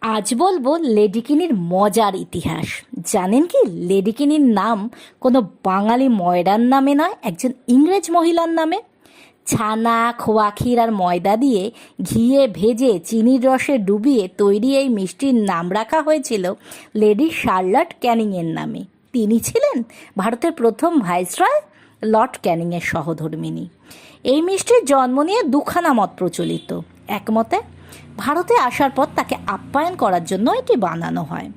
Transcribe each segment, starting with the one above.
আজ বলবো লেডিকিনির মজার ইতিহাস। জানেন কি লেডিকিনির নাম কোনো বাঙালি ময়রার নামে নয়, একজন ইংরেজ মহিলার নামে। ছানা, খোয়া ক্ষীর আর ময়দা দিয়ে ঘিয়ে ভেজে চিনির রসে ডুবিয়ে তৈরি এই মিষ্টির নাম রাখা হয়েছিল লেডি শার্লট ক্যানিংয়ের নামে। তিনি ছিলেন ভারতের প্রথম ভাইসরয় লর্ড ক্যানিংয়ের সহধর্মিণী। এই মিষ্টির জন্ম নিয়ে দুখানা মত প্রচলিত। একমতে ভারতে আসার পর তাকে আপ্যায়ন করার জন্য এটি বানানো হয়।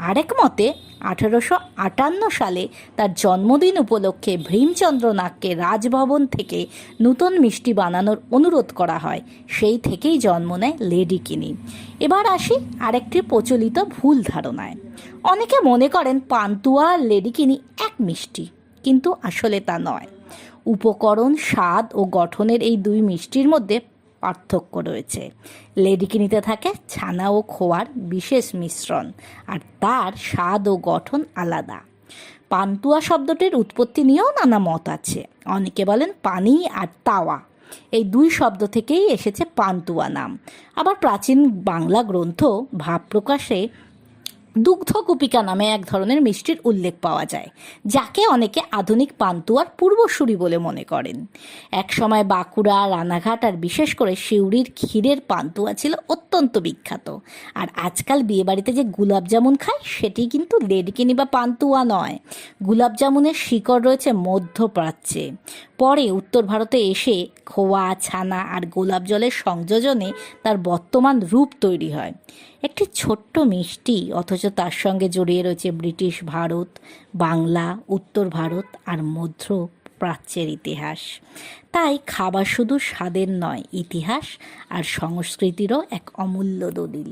আরেক মতে 1858 সালে তার জন্মদিন উপলক্ষে ভীমচন্দ্র নাগকে রাজভবন থেকে নূতন মিষ্টি বানানোর অনুরোধ করা হয়। সেই থেকেই জন্ম নেয় লেডিকিনি। এবার আসি আরেকটি প্রচলিত ভুল ধারণায়। অনেকে মনে করেন পান্তুয়া আর লেডিকিনি এক মিষ্টি, কিন্তু আসলে তা নয়। উপকরণ, স্বাদ ও গঠনের এই দুই মিষ্টির মধ্যে পার্থক্য রয়েছে। লেডিকিনিতে থাকে ছানা ও খোয়ার বিশেষ মিশ্রণ, আর তার স্বাদ ও গঠন আলাদা। পান্তুয়া শব্দটির উৎপত্তি নিয়েও নানা মত আছে। অনেকে বলেন পানি আর তাওয়া এই দুই শব্দ থেকেই এসেছে পান্তুয়া নাম। আবার প্রাচীন বাংলা গ্রন্থ ভাবপ্রকাশে দুগ্ধকুপিকা নামে এক ধরনের মিষ্টির উল্লেখ পাওয়া যায়, যাকে অনেকে আধুনিক পান্তুয়ার পূর্বসূরি বলে মনে করেন। একসময় বাঁকুড়া, রানাঘাট আর বিশেষ করে সিউড়ির ক্ষীরের পান্তুয়া ছিল অত্যন্ত বিখ্যাত। আর আজকাল বিয়েবাড়িতে যে গুলাব জামুন খায় সেটি কিন্তু লেডিকিনি বা পান্তুয়া নয়। গুলাব জামুনের শিকড় রয়েছে মধ্যপ্রাচ্যে। পরে উত্তর ভারতে এসে খোয়া, ছানা আর গোলাপ জলের সংযোজনে তার বর্তমান রূপ তৈরি হয়। একটি ছোট্ট মিষ্টি, অথচ তার সঙ্গে জড়িয়ে রয়েছে ব্রিটিশ ভারত, বাংলা, উত্তর ভারত আর মধ্য প্রাচ্যের ইতিহাস। তাই খাবার শুধু স্বাদের নয়, ইতিহাস আর সংস্কৃতিরও এক অমূল্য দলিল।